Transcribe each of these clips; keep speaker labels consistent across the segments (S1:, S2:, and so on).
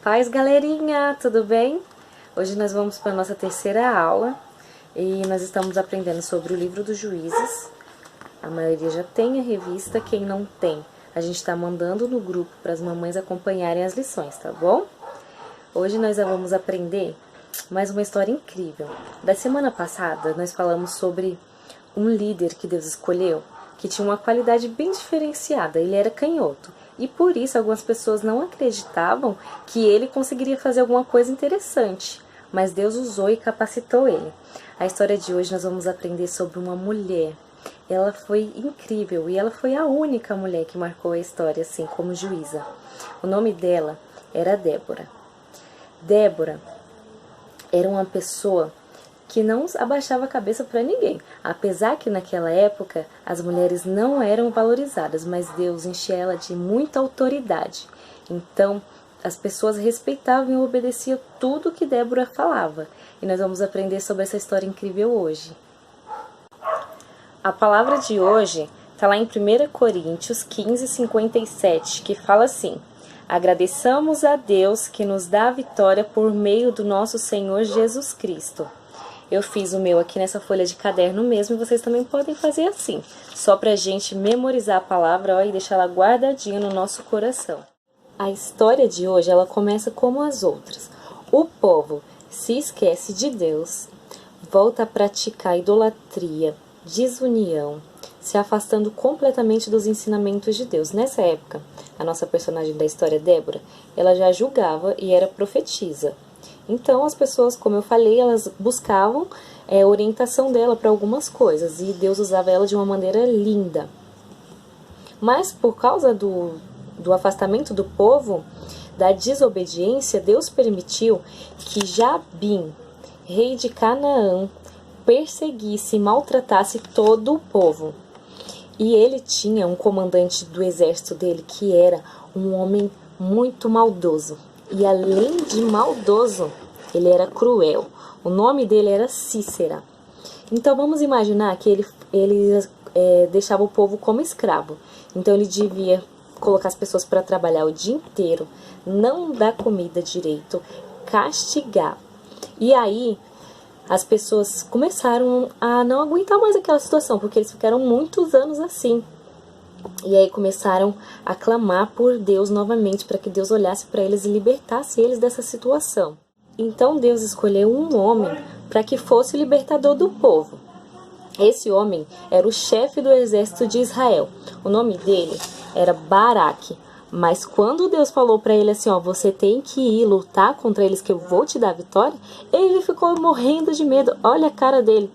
S1: paz, galerinha, tudo bem? Hoje nós vamos para a nossa terceira aula e nós estamos aprendendo sobre o livro dos Juízes. A maioria já tem a revista, quem não tem, a gente está mandando no grupo para as mamães acompanharem as lições, tá bom? Hoje nós vamos aprender mais uma história incrível. Da semana passada nós falamos sobre um líder que Deus escolheu, que tinha uma qualidade bem diferenciada, ele era canhoto. E por isso algumas pessoas não acreditavam que ele conseguiria fazer alguma coisa interessante. Mas Deus usou e capacitou ele. A história de hoje nós vamos aprender sobre uma mulher. Ela foi incrível e ela foi a única mulher que marcou a história assim como juíza. O nome dela era Débora. Débora era uma pessoa que não abaixava a cabeça para ninguém. Apesar que naquela época as mulheres não eram valorizadas, mas Deus enchia ela de muita autoridade. Então as pessoas respeitavam e obedeciam tudo que Débora falava. E nós vamos aprender sobre essa história incrível hoje. A palavra de hoje está lá em 1 Coríntios 15, 57, que fala assim: agradeçamos a Deus que nos dá a vitória por meio do nosso Senhor Jesus Cristo. Eu fiz o meu aqui nessa folha de caderno mesmo e vocês também podem fazer assim. Só pra gente memorizar a palavra, ó, e deixar ela guardadinha no nosso coração. A história de hoje, ela começa como as outras. O povo se esquece de Deus, volta a praticar idolatria, desunião, se afastando completamente dos ensinamentos de Deus. Nessa época, a nossa personagem da história, Débora, ela já julgava e era profetisa. Então as pessoas, como eu falei, elas buscavam orientação dela para algumas coisas e Deus usava ela de uma maneira linda. Mas por causa do afastamento do povo, da desobediência, Deus permitiu que Jabim, rei de Canaã, perseguisse e maltratasse todo o povo. E ele tinha um comandante do exército dele que era um homem muito maldoso. E além de maldoso, ele era cruel. O nome dele era Cícera. Então vamos imaginar que ele deixava o povo como escravo. Então ele devia colocar as pessoas para trabalhar o dia inteiro, não dar comida direito, castigar. E aí as pessoas começaram a não aguentar mais aquela situação, porque eles ficaram muitos anos assim. E aí começaram a clamar por Deus novamente, para que Deus olhasse para eles e libertasse eles dessa situação. Então Deus escolheu um homem para que fosse o libertador do povo. Esse homem era o chefe do exército de Israel. O nome dele era Baraque. Mas quando Deus falou para ele assim, ó, você tem que ir lutar contra eles que eu vou te dar a vitória, ele ficou morrendo de medo. Olha a cara dele.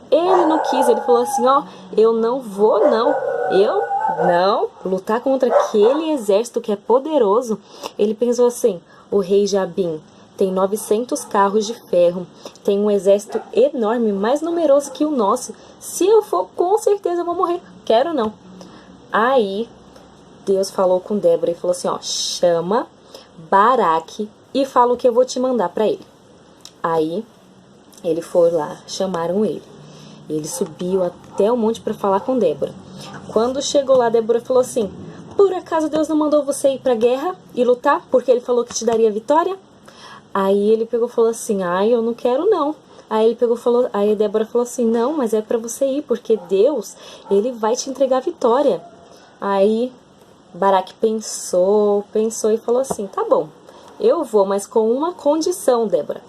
S1: Ele não quis, ele falou assim, ó, eu não vou não, eu não lutar contra aquele exército que é poderoso. Ele pensou assim, o rei Jabim tem 900 carros de ferro, tem um exército enorme, mais numeroso que o nosso. Se eu for, com certeza eu vou morrer, quero não. Aí Deus falou com Débora e falou assim, ó, chama Baraque e fala o que eu vou te mandar para ele. Aí ele foi lá, chamaram ele. Ele subiu até o monte para falar com Débora. Quando chegou lá, Débora falou assim, por acaso Deus não mandou você ir para a guerra e lutar? Porque ele falou que te daria vitória? Aí ele pegou e falou assim, ai, eu não quero não. Aí aí Débora falou assim, não, mas é para você ir, porque Deus, ele vai te entregar a vitória. Aí Baraque pensou e falou assim, tá bom, eu vou, mas com uma condição, Débora.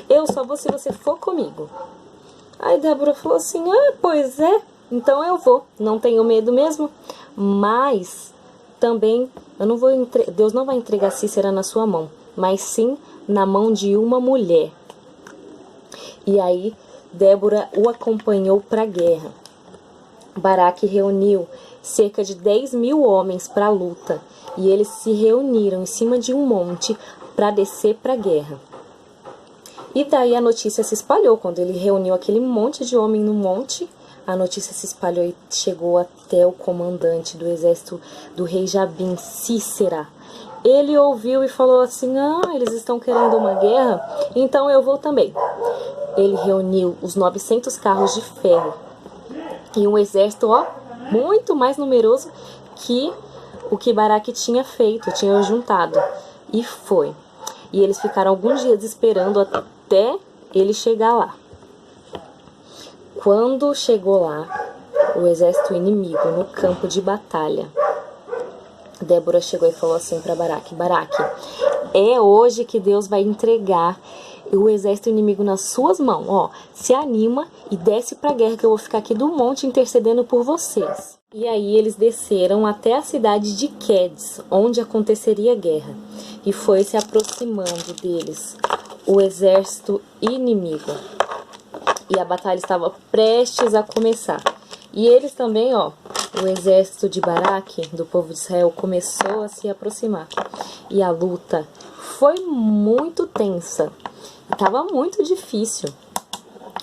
S1: Eu só vou se você for comigo. Aí Débora falou assim, pois é, então eu vou, não tenho medo mesmo, mas também Deus não vai entregar Cícera na sua mão, mas sim na mão de uma mulher. E aí Débora o acompanhou para a guerra. Baraque reuniu cerca de 10.000 homens para a luta, e eles se reuniram em cima de um monte para descer para a guerra. E daí a notícia se espalhou, quando ele reuniu aquele monte de homem no monte, a notícia se espalhou e chegou até o comandante do exército do rei Jabim, Cícera. Ele ouviu e falou assim, eles estão querendo uma guerra, então eu vou também. Ele reuniu os 900 carros de ferro e um exército, muito mais numeroso que o que Baraque tinha feito, tinha juntado. E foi. e eles ficaram alguns dias esperando até ele chegar lá. Quando chegou lá, o exército inimigo no campo de batalha, Débora chegou e falou assim para Baraque: Baraque, é hoje que Deus vai entregar o exército inimigo nas suas mãos. Ó, se anima e desce pra guerra, que eu vou ficar aqui do monte intercedendo por vocês. E aí eles desceram até a cidade de Quedes, onde aconteceria a guerra. E foi se aproximando deles o exército inimigo. E a batalha estava prestes a começar. E eles também, ó, o exército de Baraque, do povo de Israel, começou a se aproximar. E a luta foi muito tensa. Estava muito difícil.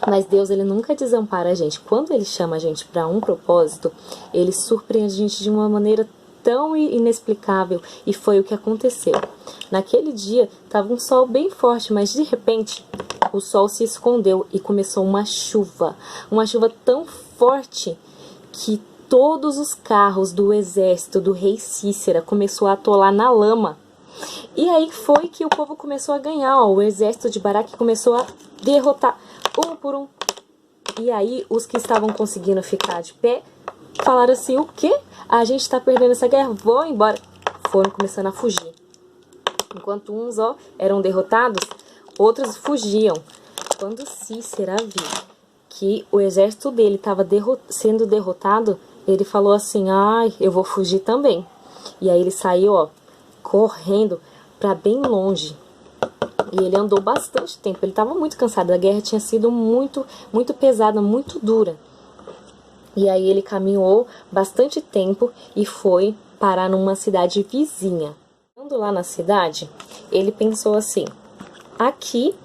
S1: Mas Deus, ele nunca desampara a gente. Quando ele chama a gente para um propósito, ele surpreende a gente de uma maneira tão inexplicável. E foi o que aconteceu. Naquele dia, estava um sol bem forte, mas de repente, o sol se escondeu e começou uma chuva. Uma chuva tão forte que todos os carros do exército do rei Cícera começou a atolar na lama. E aí foi que o povo começou a ganhar, ó. O exército de Baraque começou a derrotar um por um. E aí os que estavam conseguindo ficar de pé falaram assim: o quê? A gente tá perdendo essa guerra, vou embora. Foram começando a fugir. Enquanto uns, ó, eram derrotados, outros fugiam. Quando Cícera viu que o exército dele estava sendo derrotado, ele falou assim: ai, eu vou fugir também. E aí ele saiu, ó, correndo para bem longe. E ele andou bastante tempo. Ele estava muito cansado. A guerra tinha sido muito pesada, muito dura. E aí ele caminhou bastante tempo e foi parar numa cidade vizinha. Chegando lá na cidade, ele pensou assim: aqui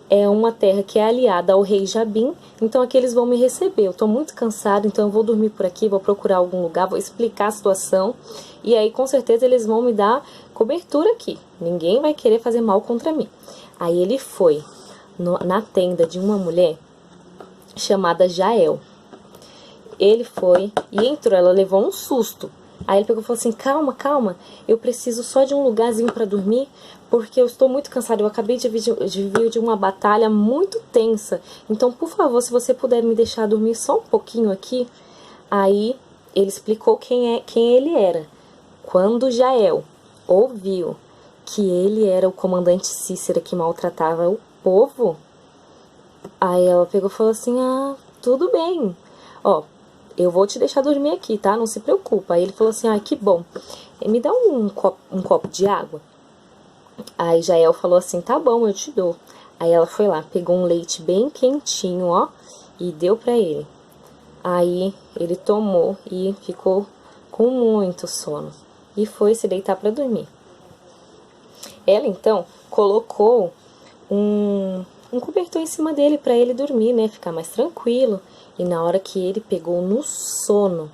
S1: é uma terra que é aliada ao rei Jabim, então aqui eles vão me receber. Eu tô muito cansado, então eu vou dormir por aqui, vou procurar algum lugar, vou explicar a situação. E aí com certeza eles vão me dar cobertura aqui. Ninguém vai querer fazer mal contra mim. Aí ele foi na tenda de uma mulher chamada Jael. Ele foi e entrou, ela levou um susto. Aí ele pegou e falou assim: calma, calma, eu preciso só de um lugarzinho para dormir, porque eu estou muito cansado, eu acabei de vir de uma batalha muito tensa. Então, por favor, se você puder me deixar dormir só um pouquinho aqui. Aí ele explicou quem ele era. Quando Jael ouviu que ele era o comandante Cícera que maltratava o povo, aí ela pegou e falou assim: ah, tudo bem, ó, eu vou te deixar dormir aqui, tá? Não se preocupa. Aí ele falou assim: ah, que bom, me dá um copo de água. Aí Jael falou assim: tá bom, eu te dou. Aí ela foi lá, pegou um leite bem quentinho, ó, e deu pra ele. Aí ele tomou e ficou com muito sono e foi se deitar pra dormir. Ela então colocou um cobertor em cima dele pra ele dormir, né, ficar mais tranquilo. E na hora que ele pegou no sono,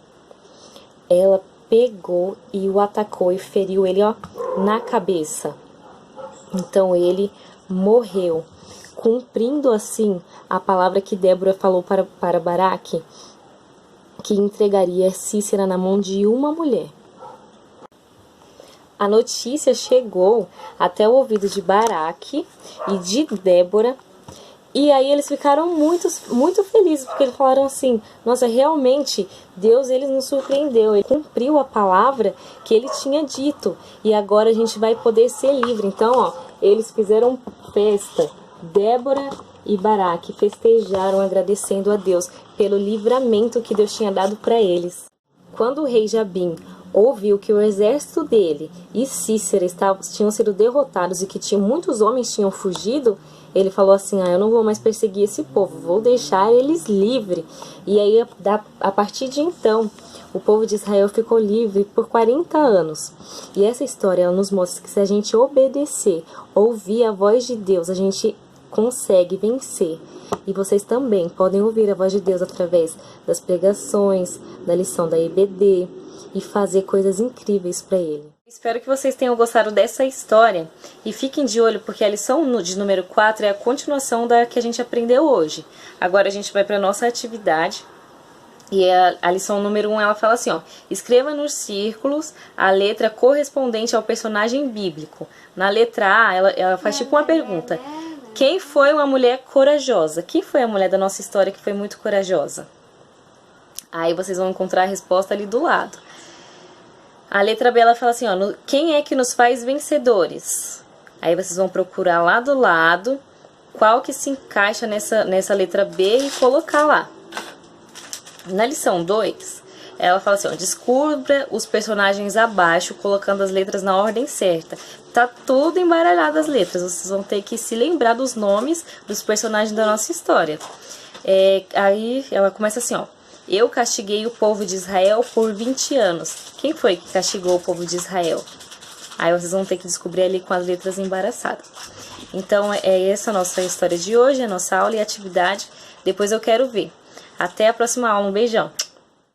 S1: ela pegou e o atacou e feriu ele, ó, na cabeça. Então ele morreu, cumprindo assim a palavra que Débora falou para Baraque, que entregaria Cícera na mão de uma mulher. A notícia chegou até o ouvido de Baraque e de Débora. E aí eles ficaram muito felizes, porque eles falaram assim: nossa, realmente, Deus, ele nos surpreendeu, ele cumpriu a palavra que ele tinha dito, e agora a gente vai poder ser livre. Então, ó, eles fizeram festa. Débora e Baraque festejaram agradecendo a Deus pelo livramento que Deus tinha dado para eles. Quando o rei Jabim ouviu que o exército dele e Cícera tinham sido derrotados e que muitos homens tinham fugido, ele falou assim: ah, eu não vou mais perseguir esse povo, vou deixar eles livres. E aí, a partir de então, o povo de Israel ficou livre por 40 anos. E essa história, ela nos mostra que se a gente obedecer, ouvir a voz de Deus, a gente consegue vencer. E vocês também podem ouvir a voz de Deus através das pregações, da lição da EBD e fazer coisas incríveis para Ele. Espero que vocês tenham gostado dessa história e fiquem de olho, porque a lição de número 4 é a continuação da que a gente aprendeu hoje. Agora a gente vai para a nossa atividade E a lição número 1, ela fala assim, ó. Escreva nos círculos a letra correspondente ao personagem bíblico. Na letra A, ela faz tipo uma pergunta. Quem foi uma mulher corajosa? Quem foi a mulher da nossa história que foi muito corajosa? Aí vocês vão encontrar a resposta ali do lado. A letra B, ela fala assim, ó. Quem é que nos faz vencedores? Aí vocês vão procurar lá do lado qual que se encaixa nessa letra B e colocar lá. Na lição 2, ela fala assim, ó, descubra os personagens abaixo, colocando as letras na ordem certa. Tá tudo embaralhado as letras, vocês vão ter que se lembrar dos nomes dos personagens da nossa história. Aí ela começa assim, ó. Eu castiguei o povo de Israel por 20 anos. Quem foi que castigou o povo de Israel? Aí vocês vão ter que descobrir ali com as letras embaraçadas. Então, essa a nossa história de hoje, a nossa aula e atividade. Depois eu quero ver. Até a próxima aula. Um beijão!